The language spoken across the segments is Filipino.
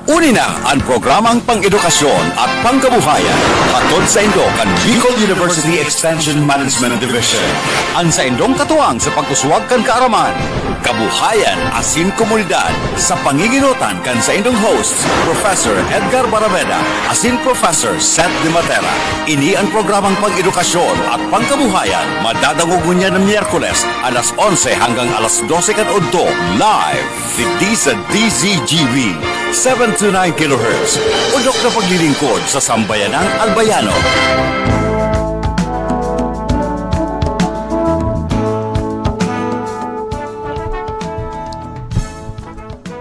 Uni na ang programang pang-edukasyon at pangkabuhayan hatod sa Indo kan Bicol University Extension Management Division. Ang sa Indong katuwang sa pag-uswag kan kaaraman, kabuhayan asin komunidad sa panginginutan kan sa Indong hosts Professor Edgar Baraveda asin Professor Seth De Matera. Ini ang programang pang-edukasyon at pangkabuhayan madadangog niya ng Miyerkules alas 11 hanggang alas 12 kan udto live di sa DZGB 729 kHz. Udok na paglilingkod sa sambayanang Albayano.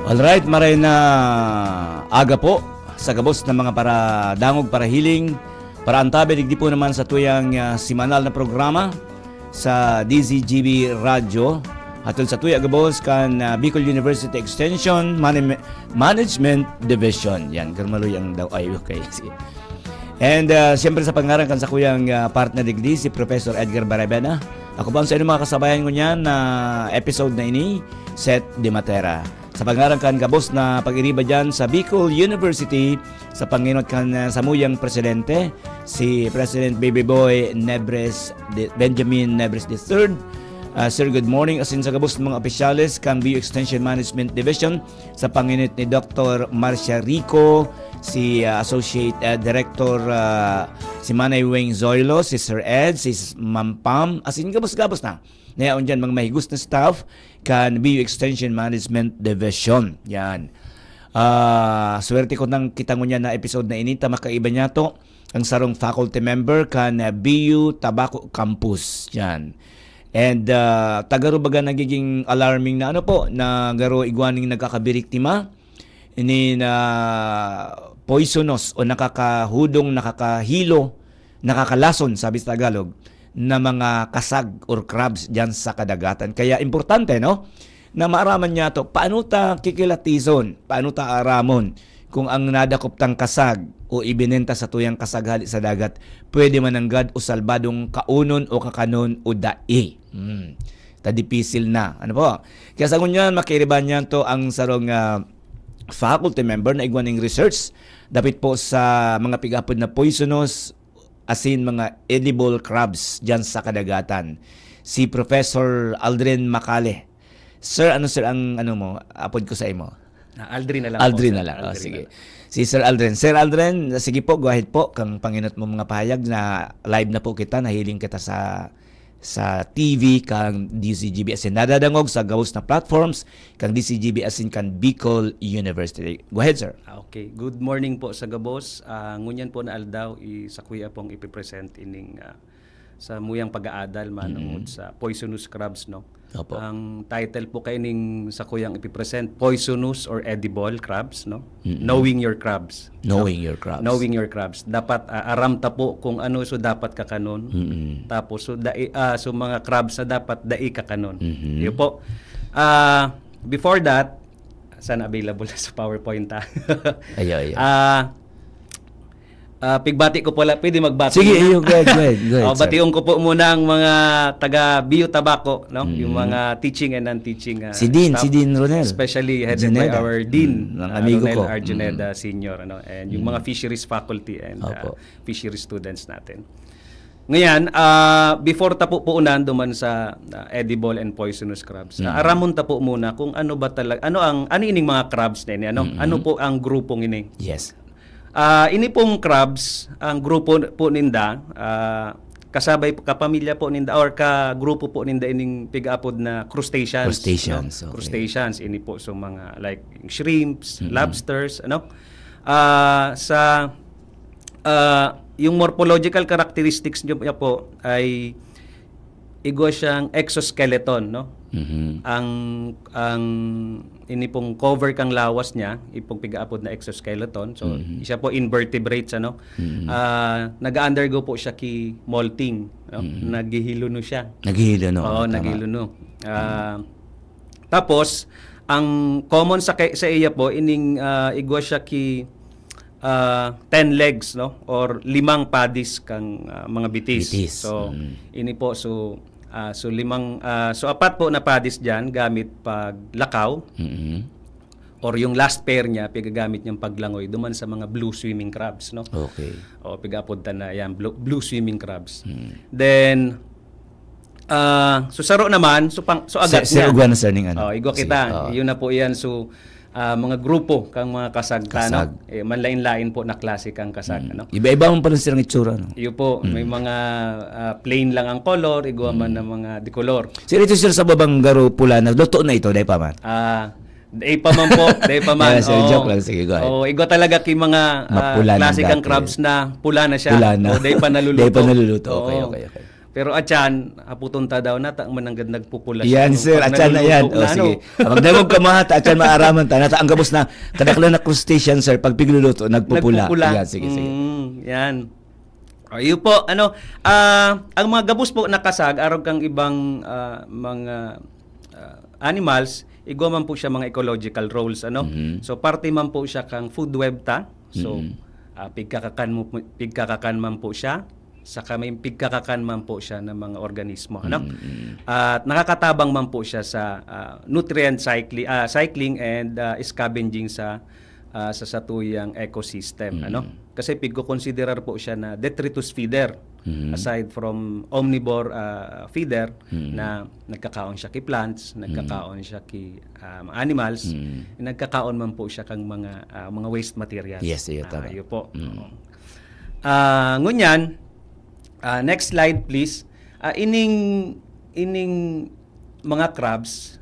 Alright, maray na aga po sa gabos ng mga para dangog, para hiling, para antabi, digdi po naman sa tuyang simanal na programa sa DZGB Radio. Atol sa tuya gabos kan Bicol University Extension Management Division. Yan, karmaloy ang daw ay okay. And siyempre sa pangaran kan sa kuyang partner digdi si Professor Edgar Baraveda. Ako ba sa inyo mga kasabayan ko niyan na episode na ini, Seth De Matera. Sa pangaran kan gabos na pag-iriba dyan sa Bicol University, sa panginot kan samuyang presidente, si President Baby Boy Benjamin Nebres III. Sir, good morning. Asin sa gabos ng mga opisyalis kang BU Extension Management Division, sa panginit ni Dr. Marcia Rico, si Associate Director si Manay Weng Zoilo, si Sir Ed, si Ma'am Pam, asin gabos-gabos na. Ngayon dyan mga mahigos na staff kan BU Extension Management Division. Yan. Swerte ko nang kita mo niya na episode na inita, makaiba niya to ang sarong faculty member kan BU Tabaco Campus. Yan. And tagaro baga nagiging alarming na ano po na garo igwaning nagkakabiriktima ini na poisonous o nakakahudong, nakakahilo, nakakalason sabi sa Tagalog na mga kasag or crabs diyan sa kadagatan. Kaya importante no na maaraman niya to paano ta kikilatison, paano ta aramon kung ang nadakop tang kasag o ibinenta sa tuyang kasaghali sa dagat, pwede mananggad o salbadong kaunon o kakanon o dai. Tadipisil na. Ano po? Kaya sa ngunyan, makiriban niyan to ang sarong faculty member na igwaning research. Dapat po sa mga pigapod na poisonous asin mga edible crabs dyan sa kadagatan. Si Professor Aldrin Macale. Sir, ano sir ang ano mo? Apod ko sa imo. Aldrin na lang. Aldrin na lang. Sige. Si Sir Aldrin. Sir Aldrin, sige po, go ahead po. Kang panginot mo mga pahayag na live na po kita, nahiling kita sa TV kang DCGB asin nadadangog sa gawos na platforms kang DCGB asin kan Bicol University. Go ahead, sir. Okay. Good morning po sa gabos. Ngunyan po na aldaw sa kuya pong ipipresent ining sa muyang pag-aadal manungod sa poisonous crabs, no? Opo. Ang title po kay ning sa kuyang ipipresent, poisonous or edible crabs, no? Knowing your crabs. Knowing your crabs. Knowing your crabs. Dapat aram ta po kung ano so dapat kakanon. Tapos so so mga crabs na dapat dai kakanon. Yun po. Before that, sana available sa PowerPoint ta. Ayo. Pigbati ko pala, pwede magbati. Sige, go ahead. Bationg ko po muna ang mga taga BU Tabaco, no? Yung mga teaching and non-teaching Si Dean Ronel. Especially headed by our Dean, ng amigo Ronel ko. Arjuneda Senior, ano? And yung mga fisheries faculty and fisheries students natin. Ngayon, before tapo po unan duman sa edible and poisonous crabs. Aramon tapo muna kung ano ba talaga, ano ining mga crabs na ini, ano? Ano po ang grupong ini? Yes. Ini pong crabs, ang grupo po ninda, kasabay kapamilya po ninda or ka grupo po ninda ining pig-apod na crustaceans. Crustaceans, no? okay. Crustaceans, ini po so mga like shrimps, lobsters, ano? Yung morphological characteristics niya po ay igwa siyang exoskeleton, no? Ang ini pong cover kang lawas niya, ipong pigaapod na exoskeleton. So, siya po invertebrates, ano? Nag-undergo po siya ki molting, no? Naghihiluno siya. Naghihiluno. Oo, naghihiluno. Tapos, ang common sa iya po, ining igwa siya ki 10 legs, no? Or 5 padis kang mga bitis. So, ini po, so apat po na padis diyan gamit pag lakaw. or yung last pair niya pigagamit niyang paglangoy duman sa mga blue swimming crabs, no? Okay. O pigapod ta na yan blue swimming crabs. Then saro naman so agat Sir niya. ugwan sir ning ano. Oh, igo Sige, kita. Yun na po yan mga grupo kang mga kasag, Kasag. manlain-lain po na klase kang kasag, ano? Iba-iba man pala sir ang itsura, no? Iyo po, may mga plain lang ang color, igwa man ng mga decolor. Sir, ito sir sa babang garo pula na luto na ito, dahil pa man. Day pa man po, day pa man. Yeah, sir, joke lang. Sige, go ahead. Igwa talaga kay mga Mapula na klase kang dati. crabs na pula na siya. Pula na. O day pa naluluto. Day pa naluluto. Okay, Oo. okay. Pero atyan, aputon ta daw na, man ang nagpupula Yan siya. sir, Pag atyan na yan. naluluto O na, sige. Magdamog ka mahata, atyan maaraman ta. Nata ang gabos na kadaklan na crustacean sir, pag pigluluto, nagpupula. Yan, sige, sige. Yan. Yun po, ang mga gabos po nakasag, arog kang ibang mga animals, igwa man po siya mga ecological roles, ano? So, parte man po siya kang food web ta. So, pigkakakan man po siya. Saka may pigkakakan man po siya ng mga organismo, ano? At nakakatabang man po siya sa nutrient cycling and scavenging sa satuyang ecosystem, ano? Kasi pigko-considerar po siya na detritus feeder. Aside from omnivore feeder na nagkakaon siya ki plants, nagkakaon siya ki animals, nagkakaon man po siya kang mga waste materials. Yes, yeah, tama. Yun po. Ngunyan, next slide please. Ining mga crabs,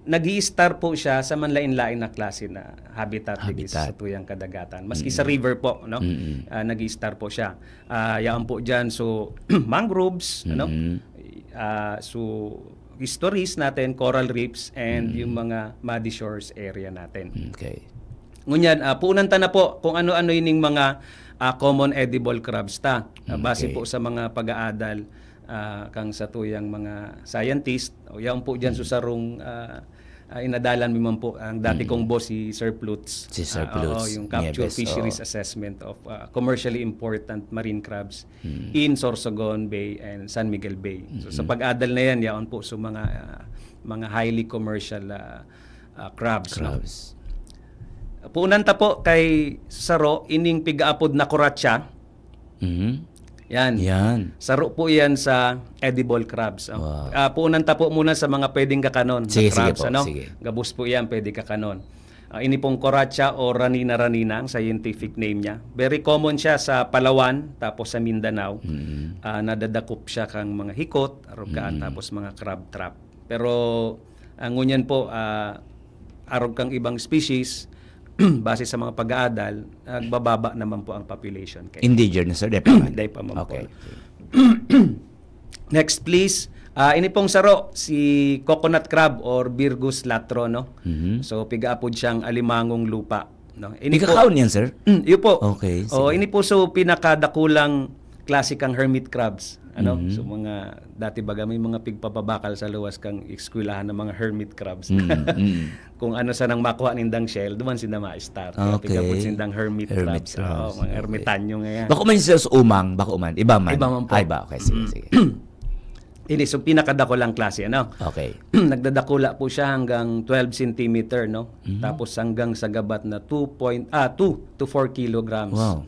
nag-i-star po siya sa manlain-lain na klase na habitat. Sa tuyang kadagatan. Maski sa river po, no? Nag-i-star po siya. Yan po diyan so mangroves, ano? So histories natin, coral reefs and yung mga muddy shores area natin. Okay. Ngunyan, puunan ta na po kung ano-ano ining mga common edible crabs ta. Base po sa mga pag-aadal kang sa tuyang mga scientist. O yan po dyan susarong inadalan mi man po ang dati kong boss si Sir Plutz. Si Sir Plutz. Yung Capture Nieves, Fisheries Assessment of commercially important marine crabs in Sorsogon Bay and San Miguel Bay. So sa pag-adal na yan, yan po sa mga highly commercial crabs. No? Puunan ta po kay Saro, ining pigaapod na kuratsa. Yan. Saro po yan sa edible crabs. Wow. Puunan ta po muna sa mga pwedeng kakanon Sige, na crabs. sige po, ano? sige. Gabus po yan, pwede kakanon. Ini pong kuratsa o ranina-ranina, ang scientific name niya. Very common siya sa Palawan, tapos sa Mindanao. Nadadakop siya kang mga hikot, arugaan, tapos mga crab trap. Pero ang ngunyan po, arog kang ibang species, base sa mga pag-aadal, nagbababa naman po ang population. Endangered na sir, definitely. Day pa man Okay. po. Next please. Ini pong saro, si coconut crab or Virgus latro, no? So pigaapod siyang alimangong lupa, no? Ini po, Ikakaon yan sir? yun po. Okay, Ini po so pinakadakulang klasikang hermit crabs. Ano? So mga dati baga may mga pigpapabakal sa luwas kang eskwelahan ng mga hermit crabs. Kung ano sa nang makuha nindang shell, duman sinda ma-start. Okay. Pigapod sindang hermit crabs. Mga ermitanyo nga yan. Bako man sir sa umang, bako man. Iba man. Iba man po. Ay ba, okay, sige. Ini so pinakadakulang klase, ano? Okay. Nagdadakula po siya hanggang 12 centimeter, no? Tapos hanggang sa gabat na 2 to 4 kilograms. Wow.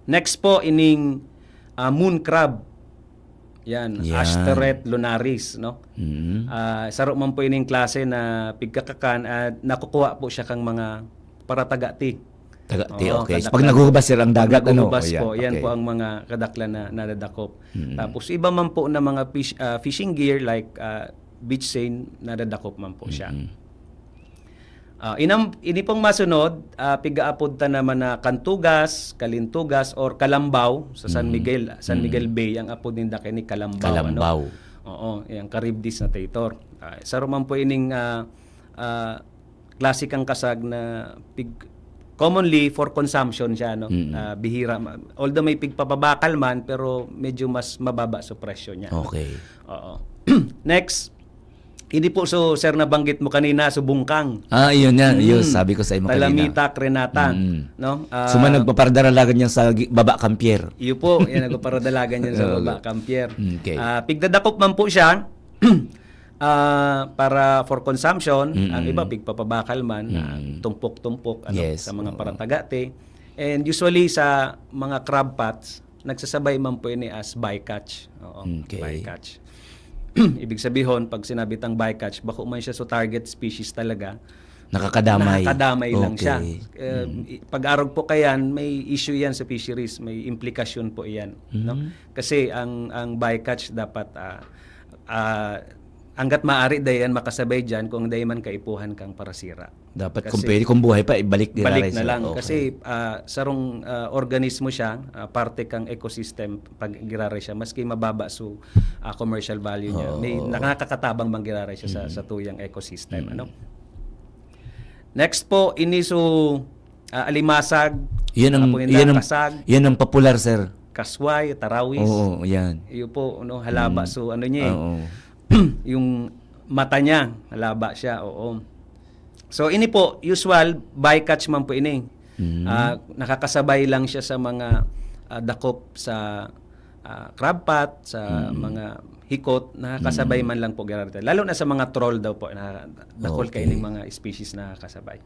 Next po ining moon crab. Yan, Asteret lunaris, no? Saro man po ining klase na pigkakakan at nakukuha po siya kang mga paratagati. Okay. So, pag naguhubas sir ang dagat, ano? Naguhubas po. Yan po ang mga kadaklan na nadadakop. Tapos iba man po na mga fishing gear like beach seine, nadadakop man po siya. Ini pong masunod, pigaapod ta naman na Kantugas, Kalintugas, or Kalambaw sa San Miguel Bay, ang apod ninda kay ni Kalambaw. Kalambaw. Ano? Oo, yung Caribdis na tator. Saro man po ining klasikang kasag na commonly for consumption siya, no? Bihira. Although may pigpapabakal man, pero medyo mas mababa sa presyo niya. Okay. Oo. Next, hindi po so sir nabanggit mo kanina so bungkang. Yun yan. Yun, sabi ko sa imo kanina. Talamita crenata, no? Suma nagpaparadalagan niya sa baba kampier. Iyo po, yan nagpaparadalagan niya sa baba kampier. Okay. Pigdadakop man po siya. para for consumption, ang iba pigpapabakal man, tumpok-tumpok Yes, sa mga oo. paratagate. And usually sa mga crab pots, nagsasabay man po ini as bycatch. Oo, Okay. bycatch. Ibig sabihin, pag sinabi tang bycatch, bako man siya sa target species talaga, Nakakadamay. nakakadamay lang siya. Okay. Pag-arog po kayan, may issue yan sa fisheries, may implikasyon po iyan. No? Kasi ang bycatch dapat hanggat maaari dayan makasabay dyan kung dayan man kaipuhan kang parasira. Dapat Kasi kung pwede, kung buhay pa, ibalik nila balik rin na sila. lang. Okay. Kasi sarong organismo siya, parte kang ecosystem pag giraray siya. Maski mababa so commercial value niya. May nakakatabang bang giraray siya sa tuyang ecosystem. Ano? Next po, ini so alimasag, Yan ang, kasag, yan ang popular, sir. kasway, tarawis. Oo, yan. Iyo po, halaba. So ano niya Oo. yung mata niya, halaba siya. Oo. So ini po, usual bycatch man po ini. Nakakasabay lang siya sa mga dakop sa crab pot, sa mga hikot, nakakasabay man lang po garante. Lalo na sa mga troll daw po, dakol Okay. kay ining mga species na nakakasabay.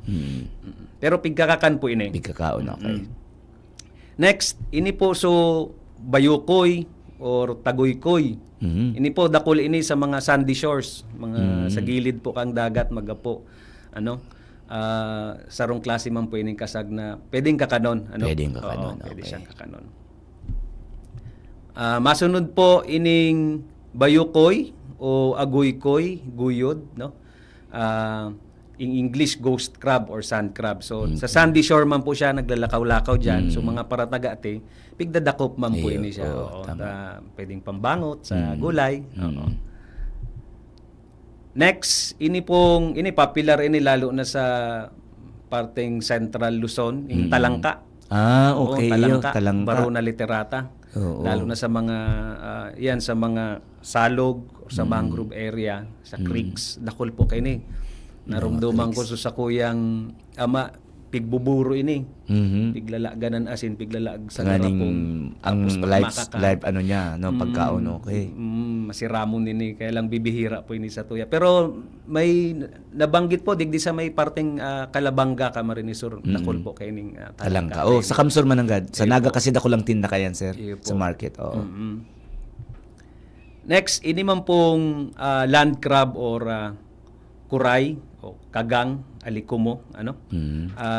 Pero pigkakakan po ini. Bigkakaon, okay. Next, ini po so bayukoy or taguykoy. Ini po dakol ini sa mga sandy shores, mga sa gilid po kang dagat magapo. Sarong klase man po ining kasag na pwedeng kakanon. Pwedeng kakanon, Oo, pwede okay. siyang kakanon. Masunod po ining bayukoy o aguykoy, guyod, no? In English, ghost crab or sand crab. So, sa sandy shore man po siya, naglalakaw-lakaw dyan. So, mga paratagate, pigdadakop man po Ayun, ini siya. oo, Oo, tama. pwedeng pambangot sa gulay. Oo. Next, ini popular ini lalo na sa parteng Central Luzon, yung talangka. Oo, Okay. talangka, Talangka. Barona literata. Oo. Lalo na sa mga sa mga salog o sa mangrove area, sa creeks, dakol po kay ni. Narumduman ko sa kuyang ama pigbuburo ini. Piglalaganan asin, piglalag sa Nganing garapong. ang Tapos life ano niya, no, pagkaon, okay. Masiramon ini, kaya lang bibihira po ini sa tuya. Pero may nabanggit po, digdi sa may parteng Kalabanga, Camarinesur, dakol po kay ning Talangka. Oh, sa Kamsur Mananggad. Sa Naga kasi dako lang tinda kayan, sir. Iyo po. Sa market. Oo. Next, ini man pong land crab or kuray o kagang, alikumo,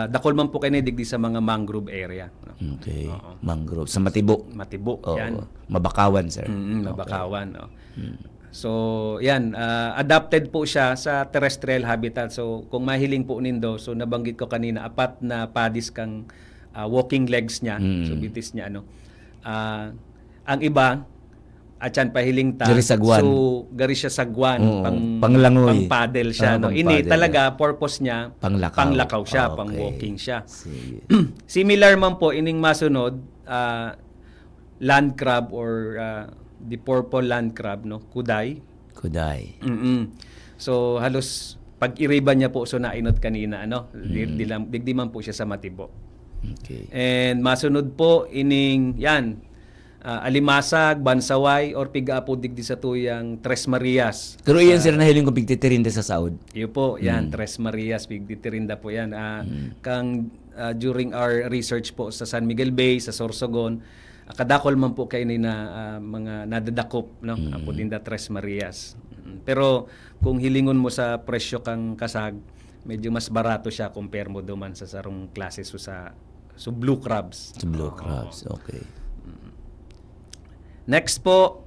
dakol man po kayo digdi sa mga mangrove area. No? Okay. Mangrove. Sa Matibo. Matibo, Oo. yan. Mabakawan, sir. Nabakawan. No? So, yan. Adapted po siya sa terrestrial habitat. So, kung mahiling po nindo, so nabanggit ko kanina, apat na padis kang walking legs niya. So, bitis niya. Ang iba, atyan pahiling ta. Gari sagwan. So, gari siya sagwan. Oo, panglangoy. Pang paddle siya. No? Ini pang-paddle, talaga, purpose niya, panglakaw siya, Okay. pang-walking siya. Sige. Similar man po, ining masunod, land crab or the purple land crab, no? Kuday. Kuday. So, halos, pag iriba niya po, so nainot kanina, digdi man po siya sa Matibo. Okay. And masunod po, ining, yan, alimasag, bansaway, or piga-apo digdi sa tuyang Tres Marias. Pero iyan, sir, nahiling ko pigtitirinda sa Saud. Iyo po, yan, Tres Marias, pigtitirinda po yan. During our research po sa San Miguel Bay, sa Sorsogon, kadakol man po kayo na mga nadadakop, no? Apo din da Tres Marias. Pero kung hilingon mo sa presyo kang kasag, medyo mas barato siya compare mo duman sa sarong klase sa blue crabs. Sa blue crabs. Okay. Next po,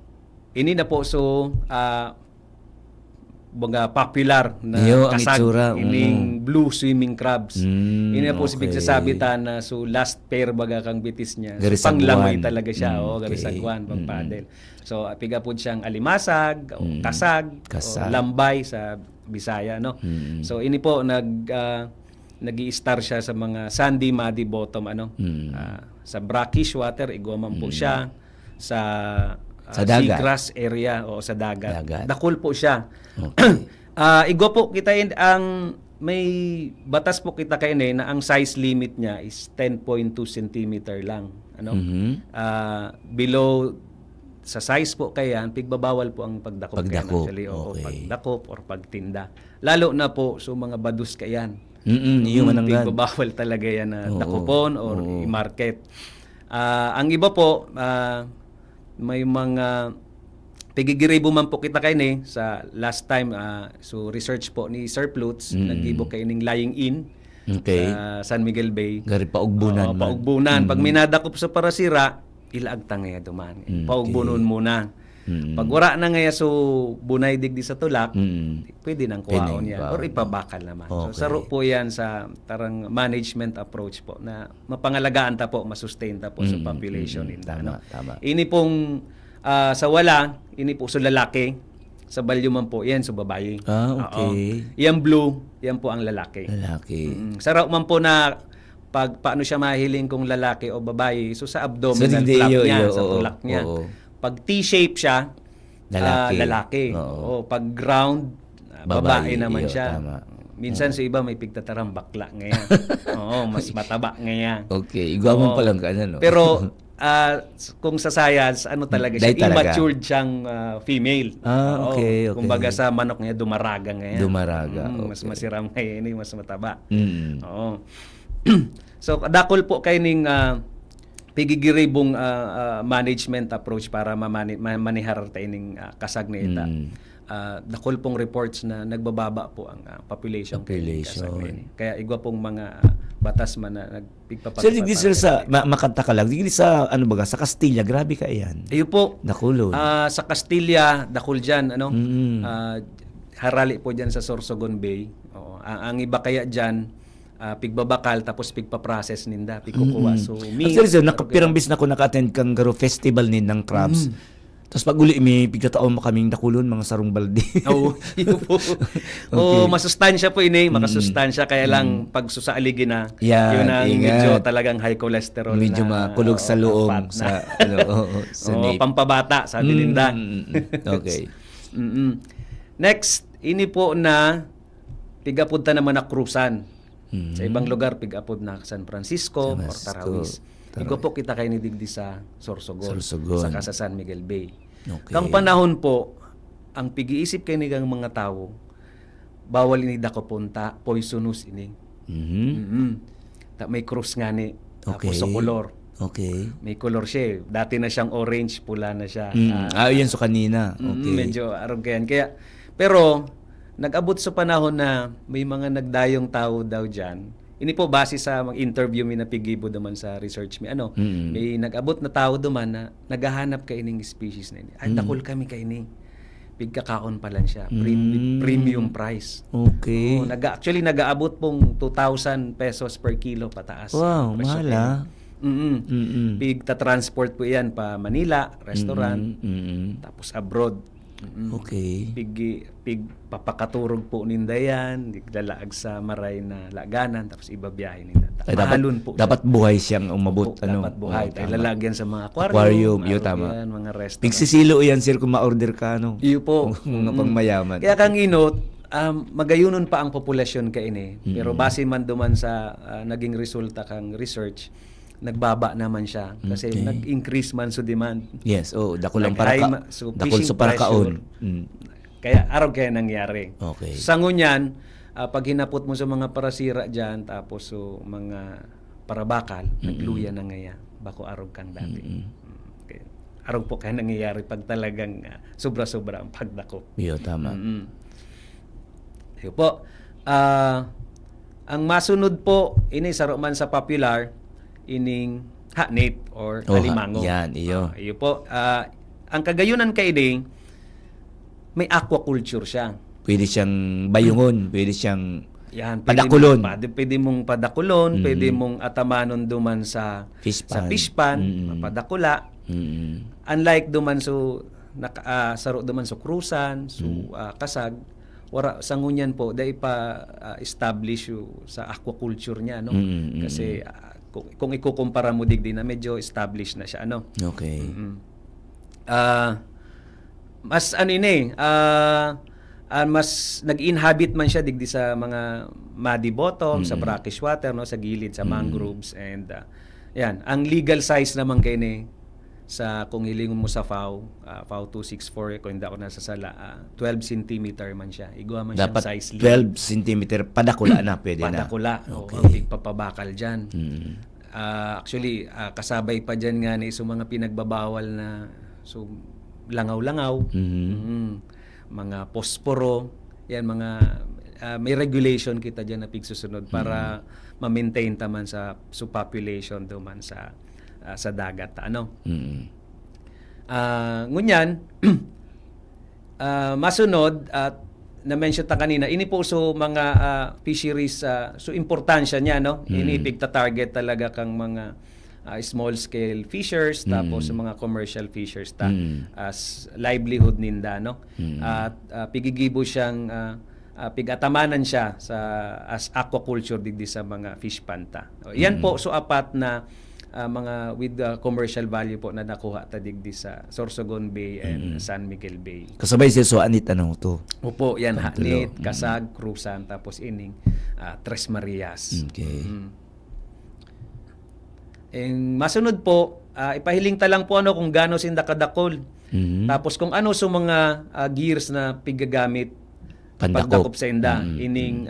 ini na po so mga popular na Iyo, ang kasag, itsura. ining blue swimming crabs. Ini na po si okay. bigsasabitan na so last pair baga kang bitis niya. Gari So, panglangoy sagwan. talaga siya, Okay. gari sagwan, pang paddle. So piga po siyang alimasag, o kasag, Kasag. o lambay sa Bisaya, no. So ini po nag-i-star siya sa mga sandy muddy bottom sa brackish water, igwaman po siya sa Sa dagat. seagrass area o sa dagat. Dagat. Dakol po siya. Okay. Igwa po kita ang may batas po kita kayo na ang size limit niya is 10.2 cm lang. Below sa size po kayan, pigbabawal po ang pagdakop kayan Pagdakop, actually, o okay. pagdakop or pagtinda. Lalo na po sa mga badus kayan. Yung mananggan. Pigbabawal talaga yan na Oo, dakopon or i-market. Ang iba po, may mga pigigiribo man po kita kayo ni sa last time so research po ni Sir Plutz, naggibo kayo ning lying in Okay. sa San Miguel Bay. Gari paugbunan man. Paugbunan. Pag minadakop sa parasira, ilaag ta ngaya duman. Paugbunon muna. Pag wala na ngaya so bunay digdi sa tulak, pwede nang kuhaon yan. Or ipabakal naman. So Okay. saro po yan sa tarang management approach po na mapangalagaan ta po, masustain ta po sa population. Tama, tama. Ini pong sa wala, ini po sa lalaki. Sa balyo man po, yan sa babae. Okay. Yan blue, yan po ang lalaki. Lalaki. Sarap man po na pag paano siya mahiling kung lalaki o babae, so sa abdominal So, flap niya, iyo, sa oo, tulak niya. oo. Pag T-shape siya, Lalaki. Oo. Pag ground, Babae, babae naman iyo, siya. tama. Minsan sa iba may pigtatarang bakla ngayon. Oo, mas mataba ngayon. Okay. Igwaman Oo. pa lang ka na, no? Pero kung sa science, ano talaga siya, Dahil talaga. immatured siyang female. Oo. Okay. Kumbaga sa manok niya, dumaraga ngayon. Dumaraga, Mas masiram ngayon, mas mataba. Mm. Oo. So, dakol po kayo ning pigigiribong management approach para manihar tayo ning kasag na ita. Dakol pong reports na nagbababa po ang population. Kaya igwa pong mga batas man na nagpigpapatupad. Sir, digdi sir sa makanta ka lang. Digdi sa ano baga sa Castilla, grabe ka yan. Ayun po. Nakulod. Sa Castilla, dakol dyan, harali po dyan sa Sorsogon Bay. Oo. Ang iba kaya dyan, pigbabakal tapos pigpa-process ninda, pigkukuha. So, Actually, sir, nakapirang bis na ko naka-attend kang garo festival ng crabs. Tapos pag uli, may pigkataon mo kaming nakulon, mga sarong balde. Oo, yun po. Oo, masustansya po ini, makasustansya. Kaya lang, pag susaaligin na, Yan, yun ang ingat. medyo talagang high cholesterol Medyo na. makulog sa loob. fat na. Sa, sa Oo, nape. pampabata, sabi ninda. Okay. Next, ini po na pigapunta naman na cruisan. Sa ibang lugar, pigapod na San Francisco or Tarawis. Igo po kita kayo ni digdi sa Sorsogon. Saka sa San Miguel Bay. Okay. Kang panahon po, ang pag-iisip kayo ni mga tao, bawal ini dako punta, poisonous ini. May cruise nga ni, tapos sa color. Okay. May color siya. Dati na siyang orange, pula na siya. Yan so kanina. Okay. Medyo arrogant. Kaya, pero, nag-abot sa panahon na may mga nagdayong tao daw dyan. Ini po base sa mga interview mi na pigibo naman sa research mi. May nag-abot na tao duman na naghahanap kay ining species na ini. Ay, dakol kami kay ini. Pigkakaon pa lang siya. Premium price. Okay. Actually, nag-aabot pong 2,000 pesos per kilo pataas. Wow, mahal ah. Pigta-transport po yan pa Manila, restaurant, tapos abroad. Okay. Pig papakaturog po ninda yan, dalaag sa maray na laganan, tapos ibabiyahe ninda. Mahalon po. Dapat buhay siyang umabot. Opo, dapat buhay. Tayo lalagyan sa mga aquarium. Iyo, tama. Yan, mga restaurant. Pigsisilo yan, sir, kung ma-order ka, no? Iyo po. Mga pangmayaman. Kaya kang inot, magayunon pa ang populasyon ka ini. Pero base man duman sa naging resulta kang research, nagbaba naman siya kasi nag-increase man so demand. Yes, dakol lang Nag-high para ka. so Dakol fishing sa para kaon. Kaya araw kaya nangyari. Okay. Sa ngunyan, pag hinapot mo sa mga parasira dyan, tapos so mga parabakal, nagluya na ngaya. Bako araw kang dati. Okay. Araw po kaya nangyayari pag talagang sobra-sobra ang pagdakop. Iyo, tama. Iyo po. Ang masunod po, ini saro man sa popular, ining hanip or alimango. Yan, iyo. Iyo po. Ang kagayunan kay ding may aquaculture siya. Pwede siyang bayungon, pwede siyang Yan, padakulon. Pwede mong padakulon, pwede mong atamanon duman sa fish pan, mapadakula. Unlike duman so saro duman so cruisan, so kasag, wala sa ngunyan po dai pa establish sa aquaculture niya, no? Kasi kung ikukumpara mo digdi na medyo established na siya, ano? Okay. Mas mas nag-inhabit man siya digdi sa mga muddy bottom, sa brackish water, no, sa gilid, sa mangroves, and yan. Ang legal size naman kay ni kung hilingon mo sa FAO, FAO 264, kung hindi ako nasasala, 12 centimeter man siya. Igawa man Dapat siyang size limit. 12 centimeter padakula na pwede na. Padakula. Okay. Pagpapabakal dyan. Actually, kasabay pa dyan nga ni so mga pinagbabawal na so langaw-langaw, mga posporo, yan mga may regulation kita dyan na pigsusunod para ma-maintain taman sa population duman sa dagat ngunyan masunod at na-mention ta kanina ini po so mga fisheries so importansya niya inipig ta target talaga kang mga small scale fishers tapos mga commercial fishers as livelihood ninda at pigigibo siyang pigatamanan siya as aquaculture digdi sa mga fish panta. Yan po so apat na mga with commercial value po na nakuha ta digdi sa Sorsogon Bay and San Miguel Bay. Kasabay siya so anit to. Opo, yan hanit, kasag, crusan tapos ining Tres Marias. Okay. Masunod po, ipahiling ta lang po kung gaano sinda kadakol. Tapos kung ano so mga gears na pigagamit pagdakop sa inda, ining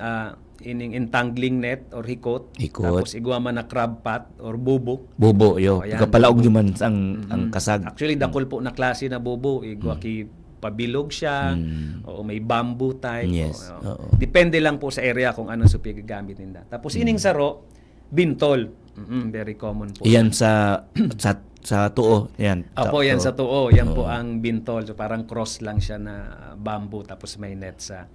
entangling net or hikot. Tapos igwa man na crab pot or bubo. Bubo yo. Kapalaog naman ang kasag. Actually dakol po na klase na bubo, igwa ki pabilog siya o may bamboo type. Yes. Depende lang po sa area kung ano so pigagamit ninda. Tapos ining saro, bintol. Very common po. Iyan sa tuo. Yan. Opo, yan sa tuo. Yan po ang bintol. So parang cross lang siya na bamboo tapos may net sa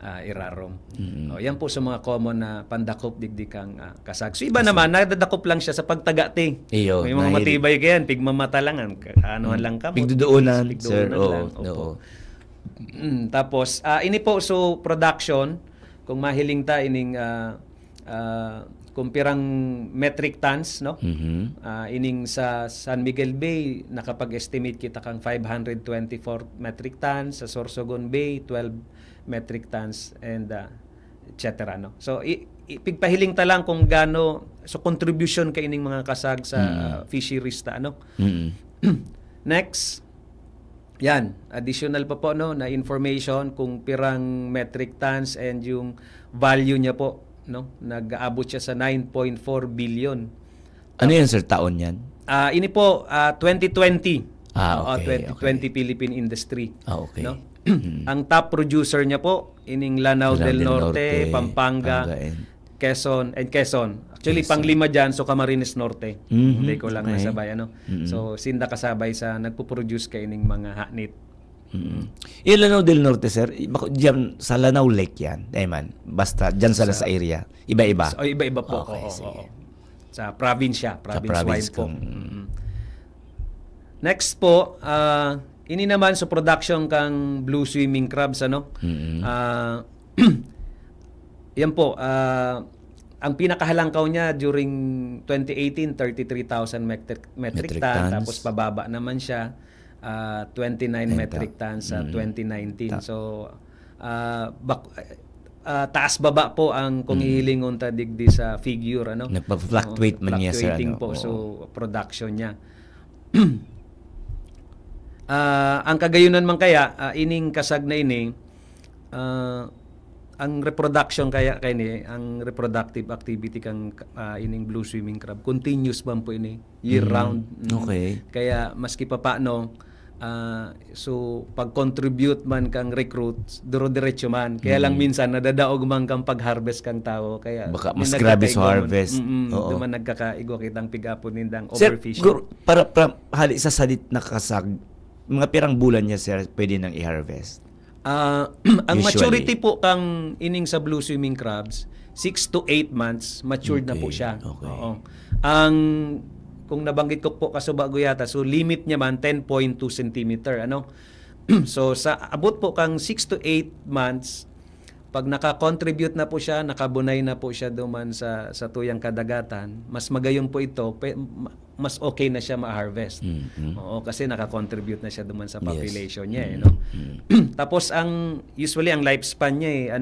irarong. Yan po sa mga common na pandakop digdi kang kasag. So iba naman, nadadakop lang siya sa pagtagati. Iyo, may mga matibay kayan, pigmamata lang. Anuhan lang ka. Pigduduunan, sir. Lang. Opo. Tapos, ini po so production, kung mahiling ta ining kung pirang metric tons ining sa San Miguel Bay nakapag-estimate kita kang 524 metric tons, sa Sorsogon Bay 12 metric tons and etc. So ipigpahiling ta lang kung gaano so contribution kay ining mga kasag sa fisheries ta Next, yan, additional pa po na information kung pirang metric tons and yung value niya po nag-aabot siya sa 9.4 billion. Ano yan sir, taon yan? Ini po 2020. Okay, 2020 Philippine Industry. Okay. Ang top producer niya po ining Lanao del Norte, Pampanga, Quezon. Actually panglima diyan so Camarines Norte. Hindi ko lang nasabay So sinda kasabay sa nagpo-produce kay ining mga hanit. Yung Lanao del Norte, sir, diyan sa Lanao Lake yan. Man, basta diyan sa area. Iba-iba. Iba-iba po. Okay, Oo. Sa province province po. Next po, ini naman sa production kang blue swimming crabs yan po, ang pinakahalangkaw niya during 2018 33,000 metric ton, tapos pababa naman siya 29 metric tons sa 2019. So taas baba po ang kung hihilingon ta digdi sa figure nagpa-fluctuate man niya sir po so production niya. Ang kagayunan man kaya ining kasag na ini ang reproduction kaya ni ang reproductive activity kang ining blue swimming crab continuous man po ini year round. Okay. Kaya maski pa paano so pag-contribute man kang recruits duro-diretso man kaya lang minsan nadadaog man kang pag-harvest kang tao kaya baka mas grabe sa harvest. Duman nagkakaigo kitang pig-apon nindang overfishing. Sir, para hali sa salit na kasag mga pirang bulan niya sir pwede nang i-harvest. Ang maturity po kang ining sa blue swimming crabs 6 to 8 months matured na po siya. Okay. Oo. Ang kung nabanggit ko po kaso bago yata so limit niya man 10.2 cm so sa abot po kang 6 to 8 months pag naka-contribute na po siya, nakabunay na po siya duman sa tuyang kadagatan, mas magayon po ito, mas okay na siya ma-harvest. Oo, kasi naka-contribute na siya duman sa population niya. Tapos usually ang lifespan niya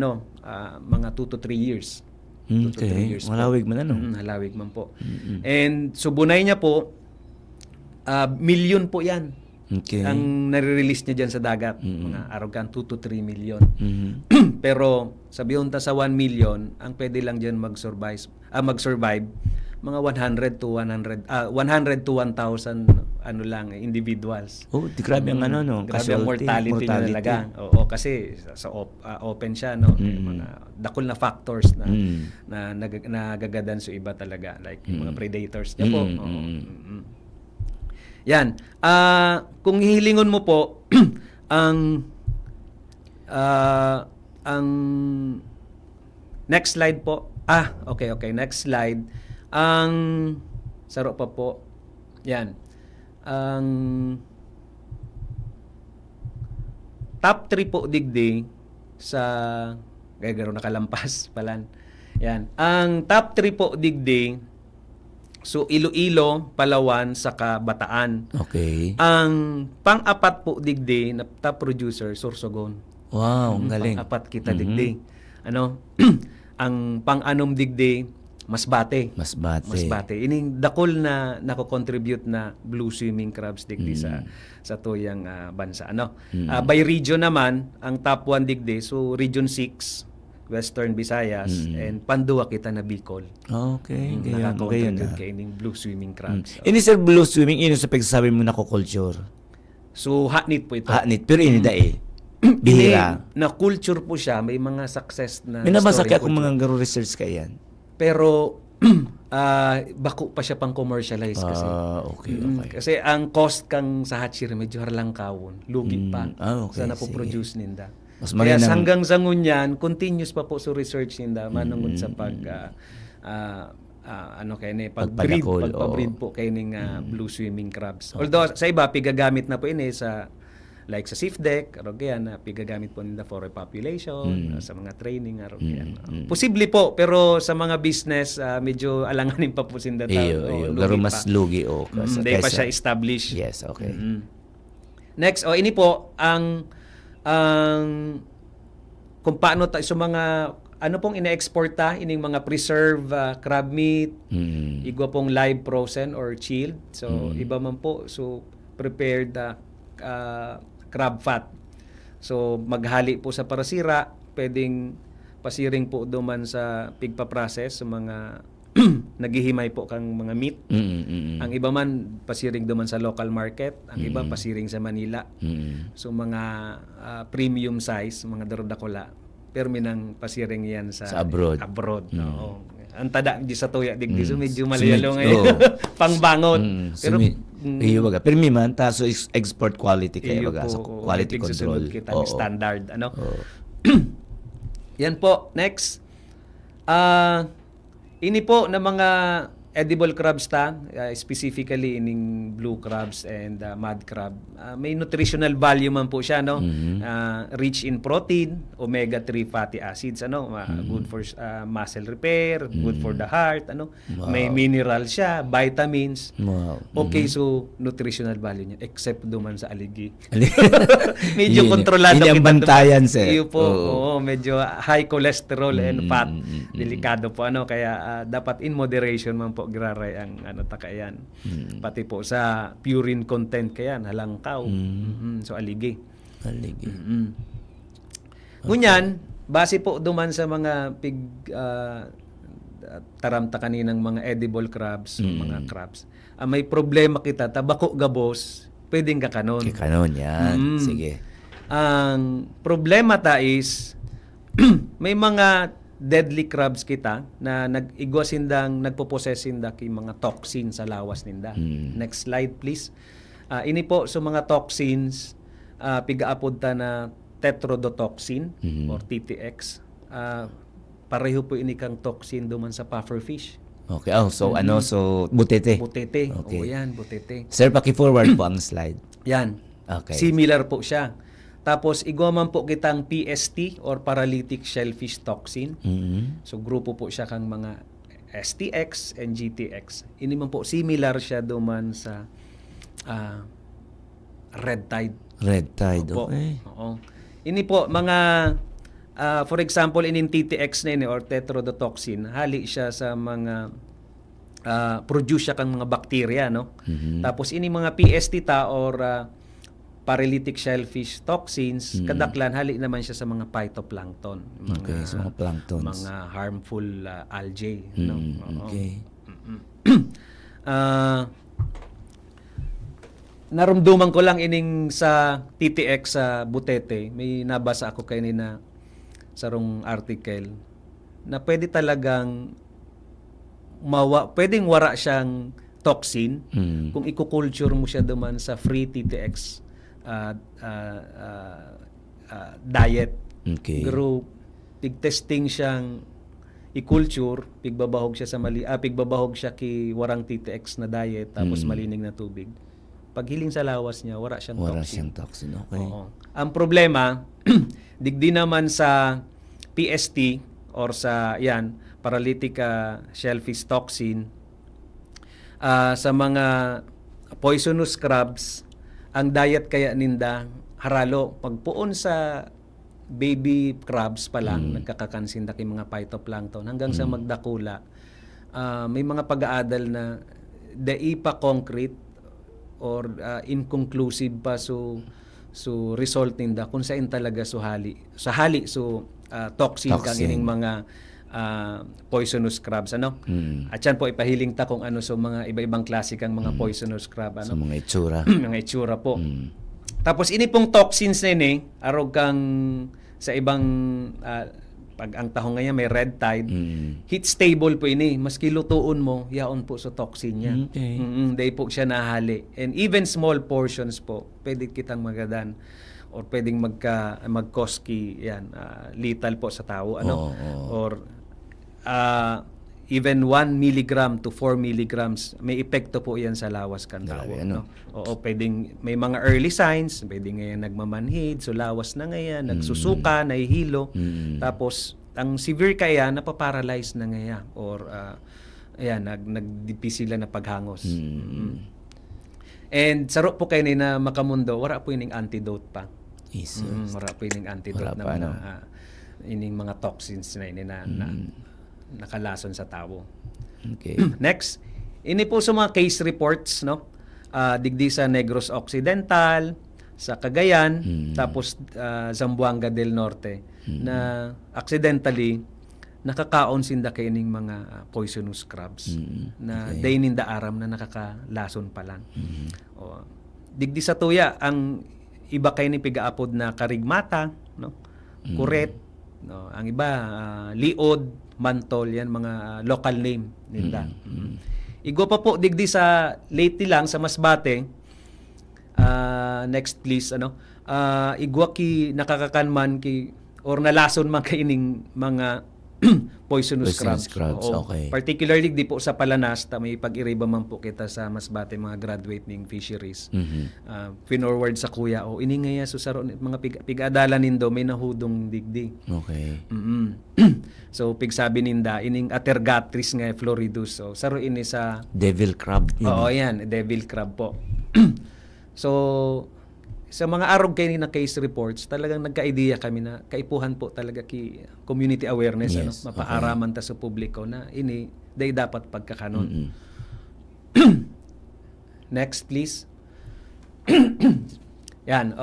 mga 2 to 3 years. 2 to 3 years malawig man halawig man po. And so bunay niya po milyon po yan. Okay. Ang nare-release niya dyan sa dagat. Mga arogan 2 to 3 million. Pero sabihin ta sa 1 million, ang pwede lang dyan mag-survive mga 100 to 100 to 1,000 ano lang individuals. Oh, di grabe ang ano, no? Grabe ang mortality niya talaga. Oo, kasi sa open siya, no? May mga dakol na factors na nagagadan sa iba talaga, like yung mga predators niya po. Oo. Yan. Kung hihilingon mo po ang next slide po. Okay, next slide. Ang saro pa po. Yan. Ang top 3 po digdi sa gagaro nakalampas palan. Yan. Ang top 3 po digdi, so Iloilo, Palawan, saka Bataan. Okay. Ang pang-apat po digdi na top producer, Sorsogon. Wow, ang galing. Pang-apat kita digdi. Ano? Ang pang-anom digdi, Masbate. Masbate. Ining dakol na nako-contribute na blue swimming crabs digdi sa tuyang bansa. Ano? By region naman, ang top 1 digdi, so Region 6, Western Visayas, and Pandua kita na Bicol. Okay. Nakaka-contribute kay ining blue swimming crabs. Ini sir, blue swimming, ini sa pagsasabi mo nako-culture. So, hatnit po ito. Hanit, pero ini dae. Bihira. Na culture po siya, may mga success na May nabasa story kaya kung culture. mga garo research ka yan. Pero bako pa siya pang commercialize kasi. Okay. Kasi ang cost kang sa hatchery medyo harlang kawon, lugi pa Okay, sa napoproduce ninda. Mas Kaya marinang- hanggang sa ngunyan, continuous pa po sa research ninda manungod sa pag ano kay ni pag-breed, Pagpadakol, pagpa-breed po kay ning blue swimming crabs. Although sa iba pigagamit na po ini sa like sa SIFDEC, arogan na pigagamit po nila for repopulation, sa mga training, arogan. Posible po, pero sa mga business, medyo alanganin pa po sinda Iyo. Garo mas lugi o. Hindi pa siya established. Yes, okay. Next, ini po, ang kung paano sa mga, ano pong ina-export ining mga preserved crab meat, igwa pong live frozen or chilled. So, iba man po, so prepared crab fat. So, maghali po sa parasira, pwedeng pasiring po duman sa pigpa-process sa mga naghihimay po kang mga meat. Ang iba man pasiring duman sa local market, ang iba pasiring sa Manila. So, mga premium size, mga darodakula, pero minang pasiring yan sa abroad. Oo. Ang tada di sa tuya digdi so medyo malayalo ngayon. Pangbangot. Pero iyo baga. Pero mi man ta so export quality kaya iyo baga po, sa quality control. Kita standard ano. Yan po, next. Ini po na mga edible crabs specifically ining blue crabs and mud crab. May nutritional value man po siya, no? Rich in protein, omega-3 fatty acids, ano? Good for muscle repair, good for the heart, ano? May mineral siya, vitamins. Wow. Okay, so nutritional value niya except duman sa aligi. Medyo kontrolado Hindi ang bantayan, sir. Iyo po, medyo high cholesterol and fat. Delikado po ano kaya dapat in moderation man po graray ang ano takayan. Pati po sa purine content kayan halangkaw. So aligi. Ngunyan, base po duman sa mga taramta kaninang mga edible crabs, mga crabs. May problema kita, tabako gabos, pwedeng kakanon. Kakanon yan. Sige. Ang problema is may mga deadly crabs kita na nagpo-possess sinda kay mga toxin sa lawas ninda. Next slide please. Ini po sa mga toxins pigaapod ta na tetrodotoxin or TTX. Pareho po ini kang toxin duman sa pufferfish. Okay. So butete. Butete. Okay. Yan, butete. Sir, paki-forward po ang slide. Yan. Okay. Similar po siya. Tapos, igwaman po kitang PST or paralytic shellfish toxin. So, grupo po siya kang mga STX and GTX. Ini man po, similar siya duman sa red tide. Red tide, Opo. okay. Oo. Ini po, mga, for example, inin TTX na ini or tetrodotoxin, hali siya sa mga produce siya kang mga bacteria, no? Tapos ini mga PST ta or paralytic shellfish toxins, kadaklan hali naman siya sa mga phytoplankton, Okay, sa mga planktons. mga harmful algae, no? Oo. Okay. Narumduman ko lang ining sa TTX sa Butete, may nabasa ako kanina sa rong article na pwede talagang pwedeng wara siyang toxin kung i-culture mo siya duman sa free TTX diet. Okay. Pero pig-testing siyang i-culture, pigbabahog siya sa pigbabahog siya ki warang TTX na diet tapos malinig na tubig. Paghiling sa lawas niya, wala siyang Wala toxin. siyang toxin. Okay. Oo. Ang problema, digdi naman sa PST or sa paralytic shellfish toxin, sa mga poisonous crabs, ang diet kaya ninda haralo pagpuon sa baby crabs pa lang nagkakakansin kay mga phytoplankton hanggang sa magdakula. May mga pag-aadal na dai pa concrete or inconclusive pa so result ninda kung saan talaga toxin kang ining mga poisonous crabs, ano? At yan po ipahiling ta kung ano so mga iba-ibang klase kang mga poisonous crab, ano? Sa mga itsura. Mga itsura po. Tapos ini pong toxins na ini, arog kang sa ibang pag ang tahong ngayon may red tide, heat stable po ini. Maski lutuon mo, yaon po sa toxin niya. Okay. Day po siya nahali. And even small portions po, pwede kitang magadan or pwedeng mag-cause lethal po sa tao, ano? Or even 1 milligram to 4 milligrams, may epekto po yan sa lawas kan tao. Grabe, No? Oo, pwedeng may mga early signs, pwedeng ngayon nagmamanhid, so lawas na ngayon, nagsusuka, nahihilo. Tapos, ang severe kaya, napaparalyze na ngayon. Or, nagdipi sila na paghangos. And saro po kayo na makamundo, wala po ining antidote pa. Wala po ining antidote Wala na pa, mga, ining mga toxins na ini na nakalason sa tao. Okay. Next, ini po sa mga case reports, no? Digdi sa Negros Occidental, sa Cagayan, tapos Zamboanga del Norte, na accidentally nakakaon sinda kay ining mga poisonous crabs na day ninda aram na nakakalason pa lang. Digdi sa tuya, ang iba kay ni pigaapod na karigmata, no? Kuret, no? Ang iba liod, mantol, yan mga local name ninda. Igo pa po digdi sa lately lang sa Masbate. Next please, ano? Igwa ki nakakakanman ki or nalason man kaining mga poisonous crabs. Oo. Okay. Particularly di po sa Palanas, may pag-iriba man po kita sa Masbate mga graduate ning fisheries. Pinorward sa kuya, ini ngaya so saro mga pig-adalan nindo may nahudong digdi. Okay. So pigsabi ninda ining Atergatris nga floridus. So saro ini sa Devil crab. Oo, yan, devil crab po. So sa mga arog kayo na case reports, talagang nagka-idea kami na kaipuhan po talaga ki community awareness, Yes, ano, mapaaraman ta sa publiko na ini day dapat pagkakanon. Next please. Yan,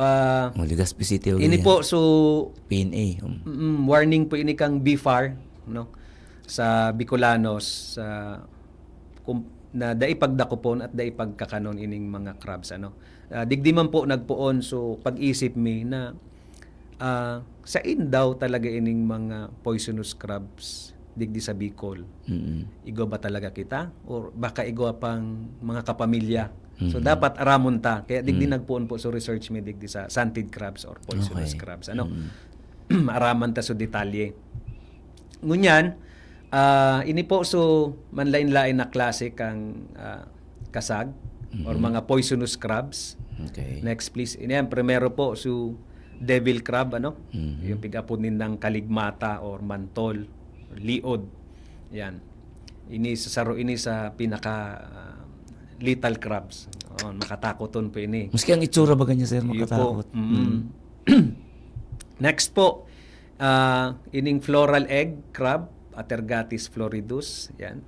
Legazpi City. ini po so PNA. warning po ini kang BFAR, no, sa Bicolanos sa na dai pagdakupon at dai pagkakanon ining mga crabs, ano. Digdi man po nagpuon so pag-isip mi na sa daw talaga ining mga poisonous crabs digdi sa Bicol. Igo ba talaga kita or baka igo pang mga kapamilya? So dapat aramon ta. Kaya digdi nagpuon po so research mi digdi sa stunted crabs or poisonous crabs, ano. Araman ta so detalye. Ngunyan, ini po so manlain-lain na klase kang kasag or mga poisonous crabs. Okay. Next please. Ini ang primero po so devil crab, ano? Yung pigapon nindang kaligmata or mantol, liod. Yan. Ini sa saro ini sa pinaka lethal crabs. Makatakoton po ini. Maski ang itsura ba ganyan, sir, makatakot? Next po, ining floral egg crab, Atergatis floridus, yan.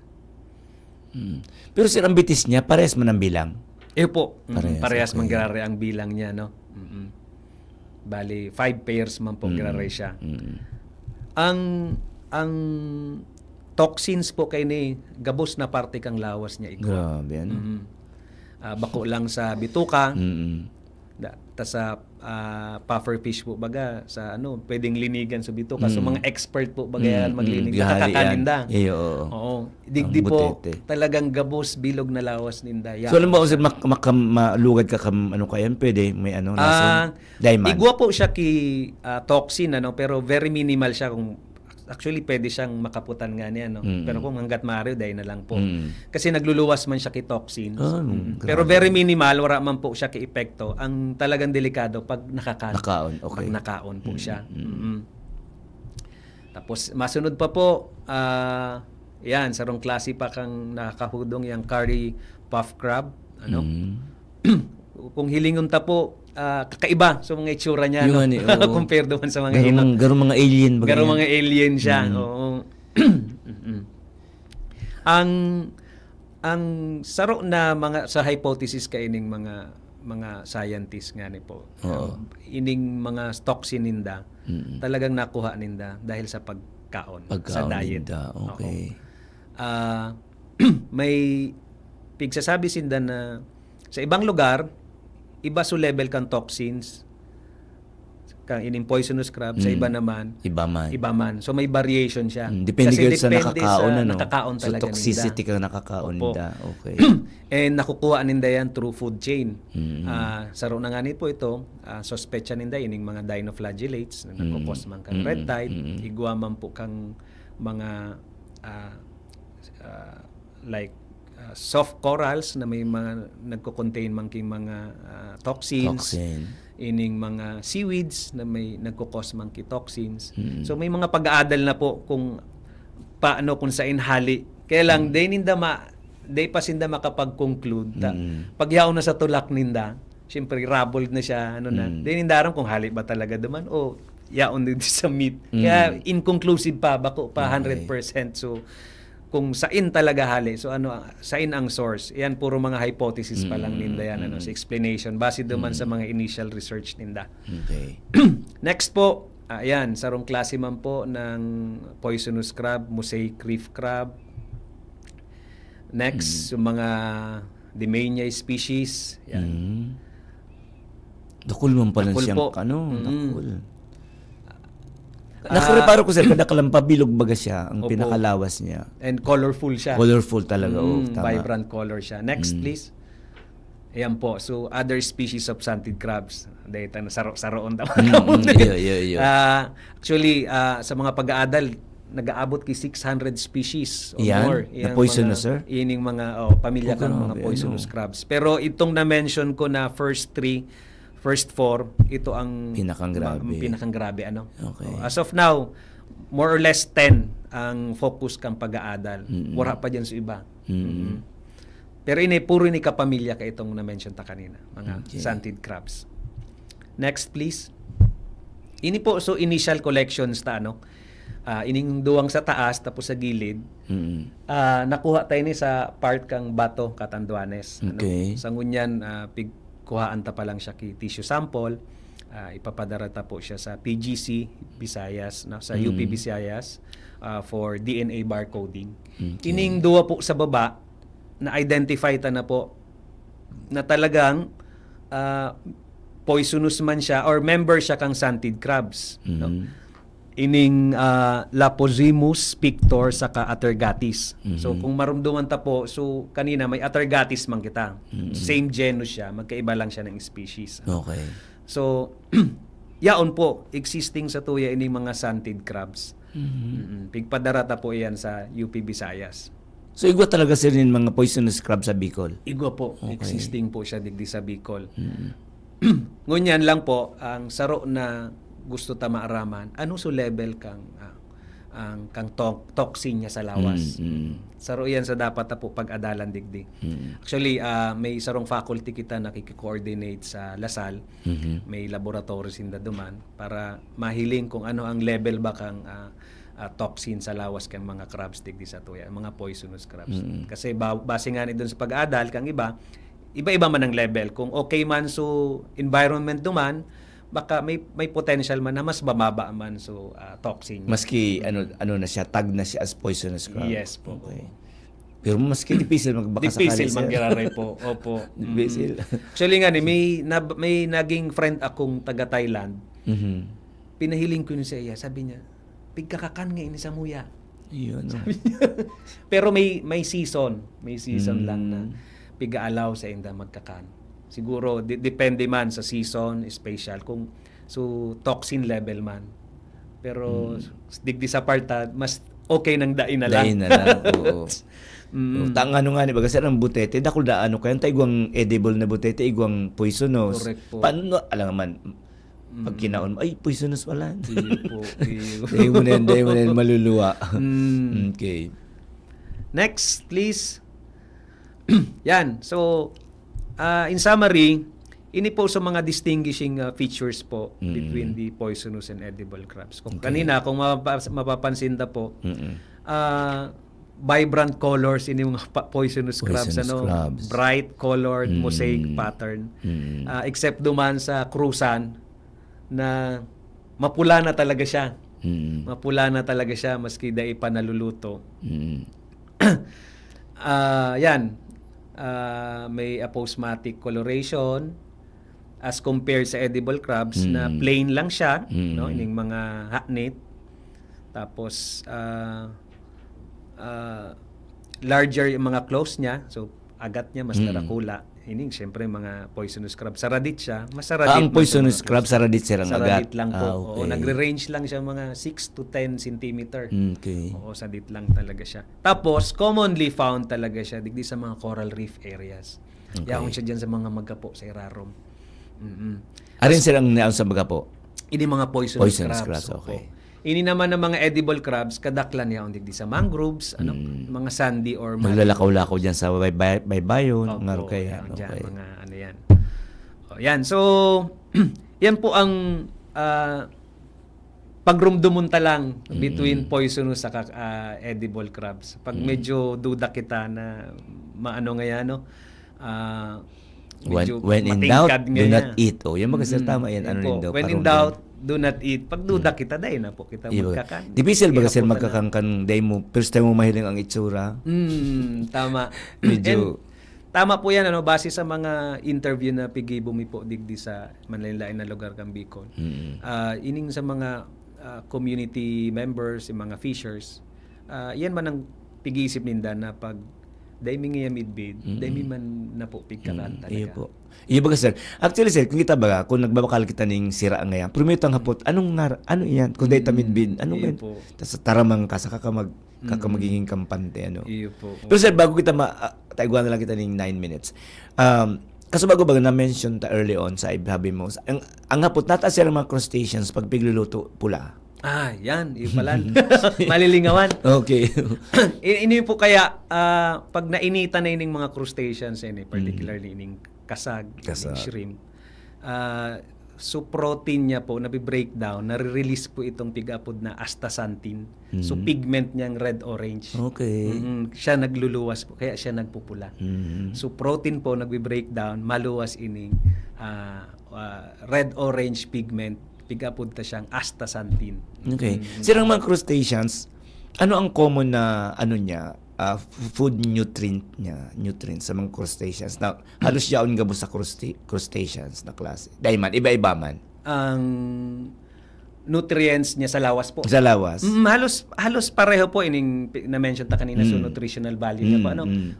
Pero sir, ang bitis niya, parehas man ang bilang. Po, parehas okay. manggirare ang bilang niya, no? Bali, 5 pairs man po girare siya. Ang toxins po kay ni gabos na parte kang lawas niya iko. Grabe, ano? Bako lang sa bituka, Mm. ta sa pufferfish po baga sa pwedeng linigan sa bituka. So mga expert po baga yan maglinig. Bihari yan. Nakakaninda. Oo. Oo. Digdi Ang po butete. talagang gabos bilog na lawas ninda. So, alam mo, sir, malugad ka kayan, pwede, may lason? Diamond. Igwa po siya ki toxin, pero very minimal siya kung actually pwede siyang makaputan nga niya, pero kung hanggat maaari dahil na lang po. Kasi nagluluwas man siya ki toxins. Pero very minimal, wala man po siya ki epekto. Ang talagang delikado pag Nakaon, okay. pag nakaon po siya. Tapos masunod pa po, yan, sarong klase pa kang nakakahudong yung curry puff crab. Kung hilingon ta po, kakaiba sa mga itsura niya, Yung oo. compared naman sa mga hinot. Garong mga alien. baga Garo yan. mga alien siya. Oo. ang saro na mga sa hypothesis kaining mga scientists nga ni po. Ining mga toxin ninda talagang nakuha ninda dahil sa pagkaon sa diet. Ninda. Okay. May pigsasabi sinda na sa ibang lugar iba so level kang toxins kang ining poisonous crab, sa iba naman Iba man. So may variation siya. Depende Kasi sa nakakaon, nakakaon So, talaga toxicity ninda. ka nakakaon Opo. ninda. Okay. And nakukuha ninda yan through food chain. Saro na nga po ito, suspecha ninda ining mga dinoflagellates na nagkukos man kang red tide, igwa man po kang mga like soft corals na may mga nagko-contain man king mga toxins. Ining mga seaweeds na may nagkukos man ki toxins. So may mga pag-aadal na po kung paano kung sa inhali. Kaya lang day pa sinda makapag-conclude pag yaw na sa tulak ninda, syempre rabbled na siya day nindaran kung hali ba talaga duman o yaon din sa meat. Kaya inconclusive pa bako pa 100%. So kung sain talaga hali. So sain ang source. Yan puro mga hypothesis pa lang ninda yan sa explanation base duman sa mga initial research ninda. Okay. Next po, ayan, sarong klase man po ng poisonous crab, mosaic reef crab. Next, yung mga Demaenia species. Yan. Dakul man pala Dakul siyang po. dakul. Nakareparo ko sir, kada kalampabilog baga siya, ang Opo. pinakalawas niya. And colorful siya. Colorful talaga. Tama. Vibrant color siya. Next, please. Ayan po. So, other species of stunted crabs. Dahil na saro-saroon tama. Actually, sa mga pag-aadal, nag-aabot ki 600 species or Yan? more. Na poisonous, sir? Ining mga pamilya kang mga grabe, poisonous crabs. Pero itong na-mention ko na first 4, ito ang Pinakang grabe. pinakang grabe Okay. As of now, more or less 10 ang focus kang pag-aadal. Wala pa diyan sa iba. Pero puro ni kapamilya ka itong na-mention ta kanina, mga stunted crabs. Next please. Ini po so initial collections ta ining duwang sa taas tapos sa gilid. Nakuha tayo ni sa part kang Bato, Catanduanes. Okay. Sa ngunyan kuhaan ta pa lang siya ki tissue sample, ipapadara ta po siya sa PGC Visayas, sa UP Visayas for DNA barcoding. Ining duwa po sa baba na identify ta na po na talagang poisonous man siya or member siya kang stunted crabs. Ining Laposimus pictor saka Atergatis. So kung marumduman ta po, so kanina may Atergatis man kita. Same genus siya, magkaiba lang siya ng species. Okay. So yaon po existing sa tuya ining mga stunted crabs. Pigpadara ta po iyan sa UP Visayas. So, igwa talaga sir yung mga poisonous crab sa Bicol? Igwa po, existing po siya digdi sa Bicol. Ngunyan lang po ang saro na gusto ta maaraman, ano so level kang toxin niya sa lawas. Saro yan sa dapat ta po pag-adalan digdi. Actually, may sarong faculty kita nakiki-coordinate sa Lasal. May laboratories in duman para mahiling kung ano ang level ba kang toxin sa lawas kang mga crabs digdi sa tuya, mga poisonous crabs. Kasi base nga ni doon sa pag-aadal kang iba-iba man ang level. Kung okay man so environment duman, baka may potential man na mas bababa man so toxin. Maski ano na siya, tag na siya as poisonous crab. Yes po. Okay. Pero maski difícil magbaka sa Difícil mangyari po. Opo. Difícil. Actually nga may naging friend akong taga Thailand. Pinahiling ko niya sa iya. Sabi niya, pigkakakan nga ini sa muya. Yun. No? Pero may season. May season lang na piga-allow sa inda magkakan. Siguro, depende man sa season, special. Kung toxin level man. Pero digdi sa parta, mas okay nang dain na lang. Dain na lang, oo. Tang ano nga ni baga ang butete dako da ano kaya igwang edible na butete igwang poisonous. Correct po. Paano alam man pag kinaon mo ay poisonous wala. Iyo po. Day mo na maluluwa. Okay. Next, please. Yan. So, in summary, ini po sa mga distinguishing features po between the poisonous and edible crabs. Kung kanina, kung mapapansin na po, vibrant colors ini mga poisonous crabs, crabs. bright colored mosaic pattern. Except duman sa crusan na mapula na talaga siya. Mapula na talaga siya maski dai pa naluluto. Yan. May aposematic coloration as compared sa edible crabs na plain lang siya, no, ining mga haknit. Tapos larger yung mga claws niya, so agat niya mas tarakula. Ining siyempre mga poisonous crab sa radit siya, mas sa radit. Ang poisonous crab sa radit sirang sa agat. radit lang po. Okay. Oo, nagre-range lang siya mga 6 to 10 centimeter. Okay. Oo, sa dit lang talaga siya. Tapos, commonly found talaga siya digdi sa mga coral reef areas. Okay. Yaon siya dyan sa mga magapo sa Irarom. Arin silang naon sa baga po. Ini mga poisonous Poisonous crabs. crabs, okay. Opo. Ini naman ng mga edible crabs, kadaklan yaon digdi sa mangroves, mga sandy or Maglalakaw-lakaw diyan sa baybayon, Opo, nga kaya. yaon dyan, Okay. mga ano yan. O, yan. So, yan po ang pagrumdumunta lang between poisonous at edible crabs. Pag medyo duda kita na maano nga yan, no? Medyo When in doubt, matingkad do nga not yan. eat. Oh, yan mga tama yan. Ano Yan po. rin daw? When in parang doubt, do not eat. Pag duda kita, dahil na po kita magkakan. Difícil ba kasi Ihapon na. magkakangkan day mo first time mo mahiling ang itsura? Tama. Medyo- And tama po yan, base sa mga interview na pigi bumipo digdi sa manlain-lain na lugar kang Bicol. Ining sa mga community members, yung mga fishers, yan man ang pig-iisip ninda na pag dahil mi nga midbid, dahil mi man na po pigkakan talaga. Iyo po. Iyo ba sir? Actually sir, kung kita ba, kung nagbabakal kita ning sira ngayon, primitang hapot, ano yan? Kung dahil tamidbid, ano Iyo yan? po. Tapos taramang ka, saka magiging kampante, ano? Iyo po. Pero sir, bago kita taiguan na lang kita ng 9 minutes. Kaso bago na-mention ta early on sa ibhabi mo, ang hapot, nata sila mga crustaceans pag pigluluto pula. Yan. Iyo pala. Malilingawan. Okay. Ini po kaya, pag nainitan na ining mga crustaceans, particularly ining kasag, ining shrimp, so protein niya po, nabi-breakdown, nare-release po itong pig-apod na astaxanthin. So pigment niyang red-orange. Okay. Siya nagluluwas po, kaya siya nagpupula. So protein po, nagbi-breakdown, maluwas ining red-orange pigment, pig-apod ta siyang astaxanthin. Okay. Sirang mga crustaceans, ano ang common na niya, food nutrients sa mga crustaceans na halos yaon gabo sa crustaceans na klase. Dahil man, iba-iba man. Ang nutrients niya sa lawas po. Sa lawas. Halos pareho po ining na-mention ta kanina so nutritional value niya po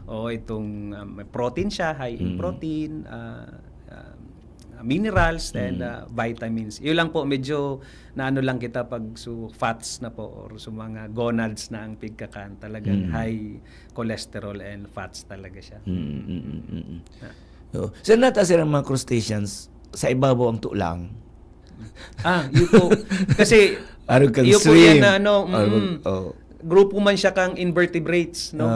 O itong may protein siya, high in protein, minerals and vitamins. Yun lang po medyo naano lang kita pag fats na po or mga gonads na ang pigkakan, talagang high cholesterol and fats talaga siya. So nata sirang mga crustaceans sa ibabaw ang tulang. Yun po. Kasi Arog kang yun po swim. yan na grupo man siya kang invertebrates, no?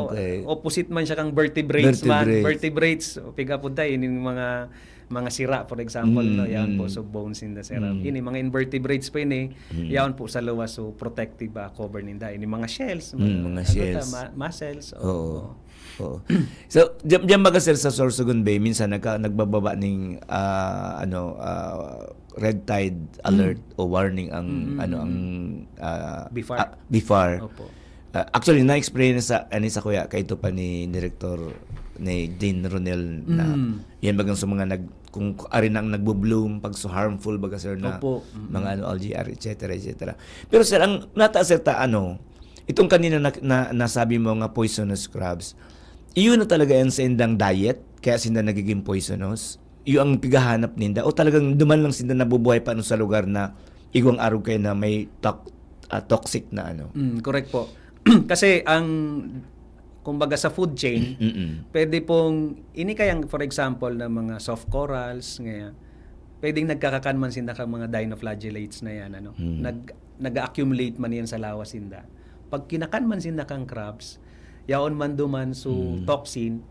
Okay. Opposite man siya kang vertebrates man. Vertebrates. Vertebrates, pigapod tayo, yung mga mga sira for example no yaon po so bones in the serum ini mga invertebrates po ini yaon po sa luwas so protective cover ninda ini mga shells mga shells. muscles Oo. Oo. So, diyan baga sir sa Sorsogon Bay, minsan nagbababa ng red tide alert o warning ang BIFAR. BIFAR. Opo. Actually, na-experience sa sa kuya kay ito pa ni Director ni Dean Ronel na yan bagang sa mga kung arin ang nagbo-bloom pag so harmful baga sir na Opo. mga LGR etc. Pero sir ang nataas sir itong kanina nasabi mo nga poisonous crabs. Iyon na talaga yan sa indang diet kaya sinda nagiging poisonous. Iyo ang pigahanap ninda o talagang duman lang sinda nabubuhay pa sa lugar na igwang araw kayo na may toxic na Correct po. Kasi ang kumbaga sa food chain, pwede pong ini kayang for example na mga soft corals ngayon. Pwedeng nagkakakanman sinda kang mga dinoflagellates na yan nag-accumulate man yan sa lawas sinda. Pag kinakanman sinda kang crabs, yaon man duman so toxin,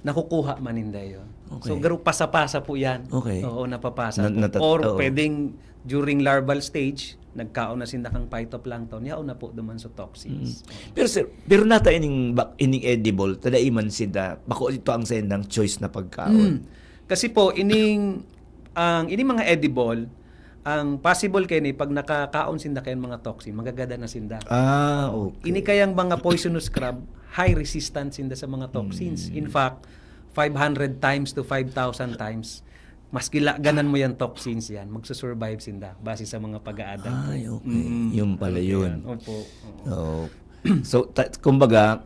nakukuha man ninda yon. Okay. So garo pasa-pasa po yan. Okay. Oo, napapasa po. Or pwedeng during larval stage, nagkaon na sinda kang phytoplankton, yaon na po duman sa toxins. Pero sir, pero nata ining edible, tadaiman sinda, bako ito ang sendang choice na pagkaon. Kasi po, ining mga edible, ang possible kay ni pag nakakaon sinda kay mga toxin, magagada na sinda. Okay. Ini kayang mga poisonous crab, high resistance sinda sa mga toxins. In fact, 500 times to 5,000 times, mas ganan mo yan toxins yan, magsusurvive sinda base sa mga pag-aadan. Ay, okay. Yung pala yun. Opo. Oh. So, kumbaga,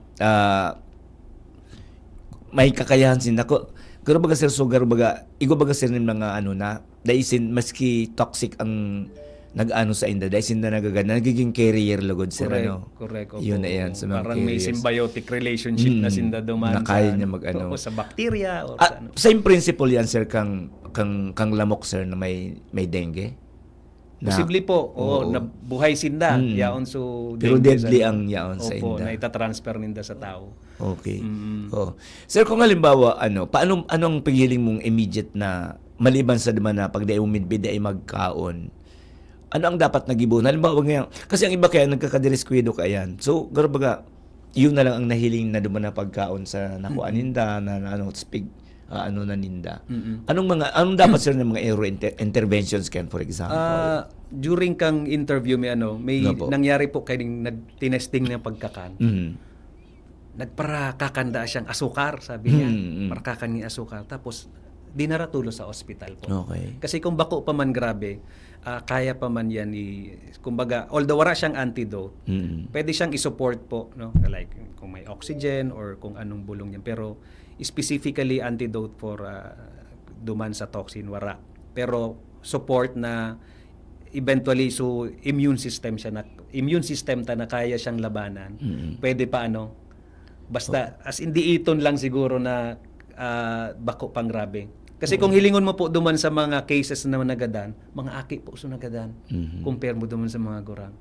may kakayahan sinda ko. Pero baga sir, igo baga sir ng mga daisin, maski toxic ang nag-ano sa inda, daisin na nagiging carrier lugod sir, Correct. Opo. Yun na yan, sa mga parang may carriers. symbiotic relationship na sinda duman na kaya sa, niya o sa bacteria o sa Same principle yan sir, kang lamok sir na may dengue. Posible po. Oo, nabuhay sinda. Yaon so Pero deadly ang yaon sa Opo, inda. na itatransfer ninda sa tao. Okay. Oh. Sir, kung halimbawa, anong pigiling mong immediate na maliban sa naman na pag daay umidbid ay magkaon, ano ang dapat nagibuhon? Halimbawa ngayon, kasi ang iba kaya nagkakadireskwado kayan. So, garabaga, yun na lang ang nahiling na duman na pagkaon sa nakuha ninda, na speak, na ninda. Anong dapat sir ng mga interventions can for example? During kang interview may nangyari po kayong nagtinesting ng pagkakan. Nagparakakanda siyang asukar, sabi niya. Parakakan niya asukar. Tapos, dinaratulo sa ospital po. Okay. Kasi kung bako pa man grabe, kaya pa man yan kumbaga, although wala siyang antidote, pwede siyang i-support po, no? Like, kung may oxygen or kung anong bulong niyan. Pero, specifically antidote for duman sa toxin, wala. Pero, support na eventually so immune system ta na kaya siyang labanan. Pwede pa basta as in diiton lang siguro na bako pang grabe. Kasi kung hilingon mo po duman sa mga cases na nagadan, mga aki po so nagadan. Compare mo duman sa mga gurang.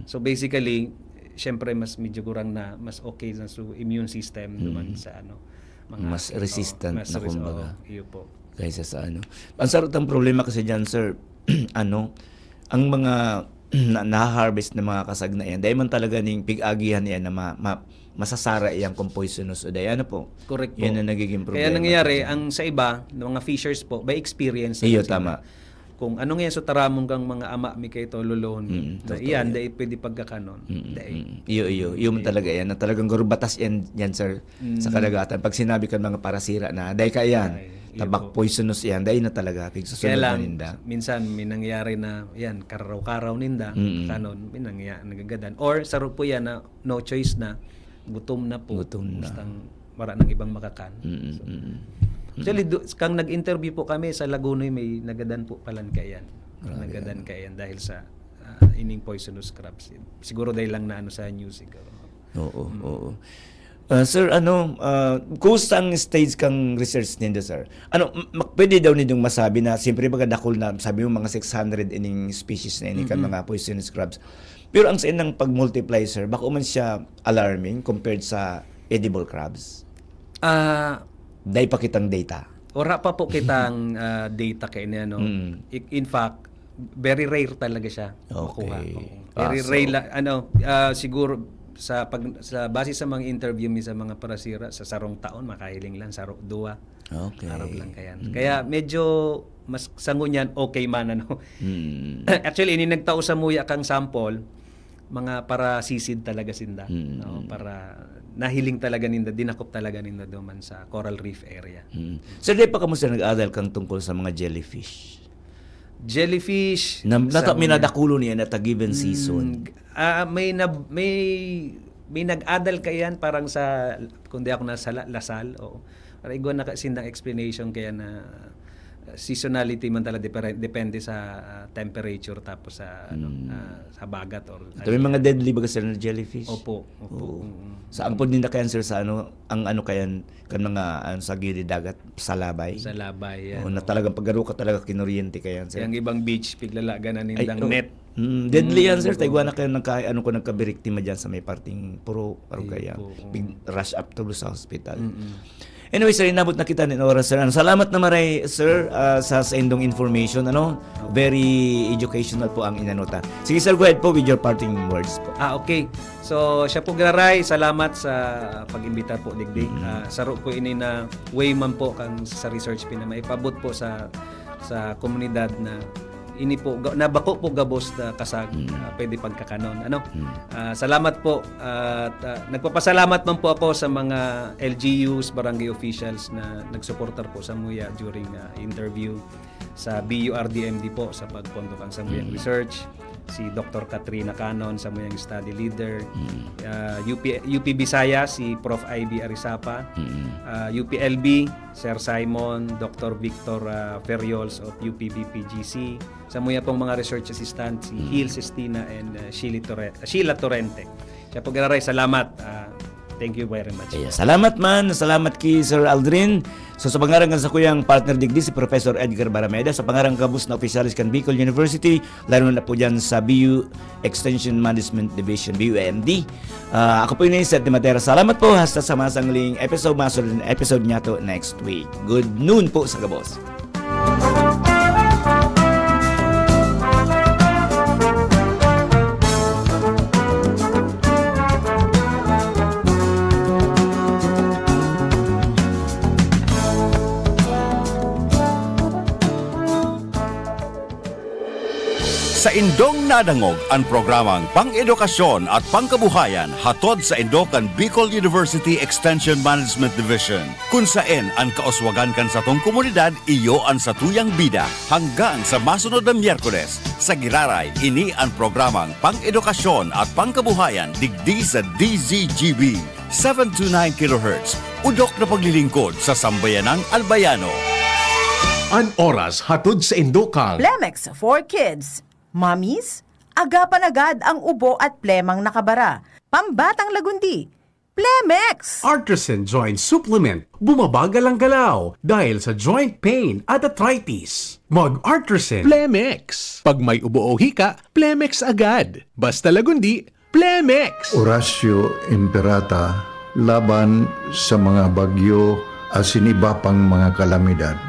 So basically, syempre mas medyo gurang na mas okay na so immune system duman sa mga mas resistant na kumbaga. Iyo po. Kaysa sa Ang sarot ang problema kasi dyan, sir, ang mga na-harvest na mga kasag na yan, dahil man talaga ning pig-agihan yan na masasara iyang kung poisonous o dahil po. Correct po. Yan ang nagiging problema. Kaya nangyayari, ang sa iba, ng mga fishers po, by experience. Iyo, tama. Kung ano nga sa taramong kang mga ama mi kay tololon, na iyan, dahil pwede pagkakanon. Iyo man talaga yan. Na talagang batas yan sir, sa kadagatan. Pag sinabi ka mga parasira na, dahil ka yan, tabak poisonous yan, dahil na talaga. Susunod na ninda. Minsan, may nangyari na, yan, karaw-karaw ninda, kanon, may nangyari, nagagadan. Or, saro po yan na, no choice na, gutom na po. Gutom na. Mara ng ibang makakan. Actually, kang nag-interview po kami sa Lagunoy, may nagadan po palan kayan. Nagadan kayan dahil sa ining poisonous crabs. Siguro dahil lang na sa news siguro. Oo. Sir, kung saan stage kang research ninyo, sir? Pwede daw ninyong masabi na, siyempre dakol na, sabi mo mga 600 ining species na ini kan mga poisonous crabs. Pero ang sa inang pag-multiply, sir, baka man siya alarming compared sa edible crabs? Dahil pa kitang data. ora pa po kitang data kay niya, no. In fact, very rare talaga siya makuha. Okay. Very So, rare siguro sa base sa mga interview mi sa mga parasira sa sarong taon makahiling lang saro duwa. Okay. Arab lang kayan. Kaya medyo mas sango niyan okay man ano. Mm. Actually ini nagtao sa muya kang sample mga para sisid talaga sinda. No, para nahiling talaga ninda, dinakop talaga ninda duman sa Coral Reef area. Sir, di pa kamusta nag-adal kang tungkol sa mga jellyfish? Jellyfish May nadakulo niya na given season. may nag-adal kayan parang sa kundi ako nasa Lasal o para igwa na sindang explanation kaya na seasonality man talaga depende sa temperature tapos sa sa bagat or Ito may mga deadly ba sir na jellyfish? opo. Saan po din na kayan sir sa ang kayan kan mga sa gilid dagat sa labay? Sa labay yan. O na talagang pagaro ka talaga kinuryente kayan sir. Yung ibang beach piglalaga na nindang net. Deadly yan sir, taigwa na kayo nagkabiriktima dyan sa may parting puro kaya big rush up to sa hospital. Anyway, sir, inabot na kita ng oras, sir. Salamat na maray, sir, sa indong information. Very educational po ang inanota. Sige, sir, go ahead po with your parting words po. Okay. So, siya po garay, salamat sa pag-imbita po, Digdig. Saro po ini na way man po kang sa research pinamaipabot po sa komunidad na ini po nabako po gabos na kasag pwede pagkakanon salamat po at nagpapasalamat man po ako sa mga LGUs, barangay officials na nagsuportar po sa Muya during interview sa BURDMD po sa pagpondo kang sa Muyang research, si Dr. Katrina Canon sa Muyang study leader, UP Bisaya si Prof. IB Arisapa, UPLB Sir Simon, Dr. Victor Ferriols of UPBPGC, sa Muya pong mga research assistant si Hil Sestina and Sheila Torrente. Siya po ganaray, salamat. Thank you very much. Yeah, salamat man. Salamat kay Sir Aldrin. So sa pangarang sa kuyang partner digdi si Professor Edgar Barameda sa pangarang kabus na opisyalis kan Bicol University, lalo na po dyan sa BU Extension Management Division, BUMD. Ako po yun Seth de Matera. Salamat po hasta sa masangling episode niya to next week. Good noon po sa kabos. Sa indong nadangog ang programang Pang-edukasyon at Pangkabuhayan hatod sa Indokan Bicol University Extension Management Division. Kung saan ang kauswagan kan sa tong komunidad iyo ang sa tuyang bida hanggang sa masunod na Miyerkules. Sa Giraray, ini ang programang Pang-edukasyon at Pangkabuhayan digdi sa DZGB 729 kHz. Udok na paglilingkod sa sambayanang Albayano. An oras hatod sa Indokang. Plemex for Kids. Mommies, agapan agad ang ubo at plemang nakabara. Pambatang lagundi. Plemex! Artisan Joint Supplement. Bumabagal ang galaw dahil sa joint pain at arthritis. Mag-Artisan Plemex. Pag may ubo o hika, Plemex agad. Basta lagundi, Plemex. Horacio Imperata laban sa mga bagyo at siniba pang mga kalamidad.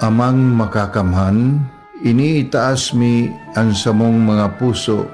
Amang makakamhan, iniitaas mi ang samong mga puso